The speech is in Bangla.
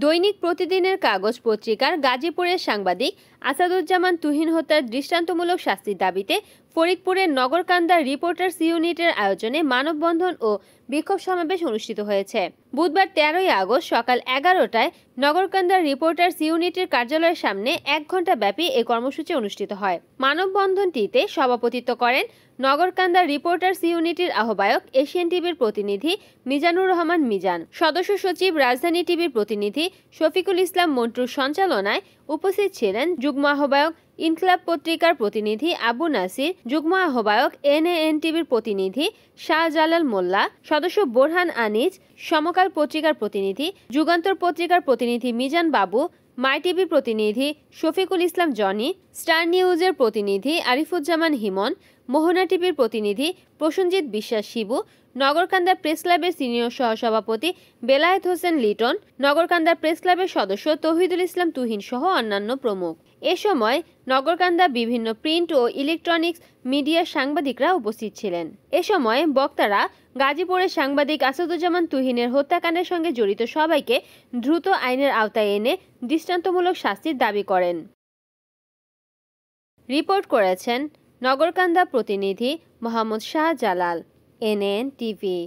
দৈনিক প্রতিদিনের কাগজ পত্রিকার গাজীপুরের সাংবাদিক আসাদুজ্জামান তুহিন হত্যার দৃষ্টান্তমূলক শাস্তির দাবিতে ফরিদপুরের নগরকান্দা রিপোর্টার্স ইউনিটের আয়োজনে মানববন্ধন ও বিক্ষোভ সমাবেশ অনুষ্ঠিত হয়েছে। বুধবার 13ই আগস্ট সকাল 11টায় নগরকান্দা রিপোর্টার্স ইউনিটের কার্যালয়ের সামনে 1 ঘণ্টা ব্যাপী এই কর্মসূচি অনুষ্ঠিত হয়। মানববন্ধনটিতে সভাপতিত্ব করেন নগরকান্দা রিপোর্টার্স ইউনিটের আহ্বায়ক এশিয়ান টিভির প্রতিনিধি মিজানুর রহমান মিজান, সদস্য সচিব রাজধানী টিভির প্রতিনিধি শফিকুল ইসলাম মন্টুর সঞ্চালনায় উপস্থিত ছিলেন যুগ্ম আহ্বায়ক ইনকলাব পত্রিকার প্রতিনিধি আবু নাসির, যুগ্ম আহ্বায়ক এনএএন টিভির প্রতিনিধি শাহজালাল মোল্লা, সদস্য বোরহান আনিজ, সমকাল পত্রিকার প্রতিনিধি, যুগান্তর পত্রিকার প্রতিনিধি মিজান বাবু, মাই টিভির প্রতিনিধি শফিকুল ইসলাম জনি, স্টার নিউজের প্রতিনিধি আরিফুজ্জামান হিমন, মোহনা টিভির প্রতিনিধি প্রসেনজিৎ বিশ্বাস শিবু, নগরকান্দা প্রেস ক্লাবের সিনিয়র সহসভাপতি বেলায়েত হোসেন লিটন, নগরকান্দা প্রেস ক্লাবের সদস্য তৌহিদুল ইসলাম তুহিন সহ অন্যান্য প্রমুখ। এ সময় নগরকান্দা বিভিন্ন প্রিন্ট ও ইলেকট্রনিক্স মিডিয়ার সাংবাদিকরা উপস্থিত ছিলেন। এ সময় বক্তারা গাজীপুরের সাংবাদিক আসাদুজ্জামান তুহিনের হত্যাকাণ্ডের সঙ্গে জড়িত সবাইকে দ্রুত আইনের আওতায় এনে দৃষ্টান্তমূলক শাস্তির দাবি করেন। রিপোর্ট করেছেন নগরকান্দা প্রতিনিধি মোহাম্মদ শাহজালাল, এনএএন টিভি।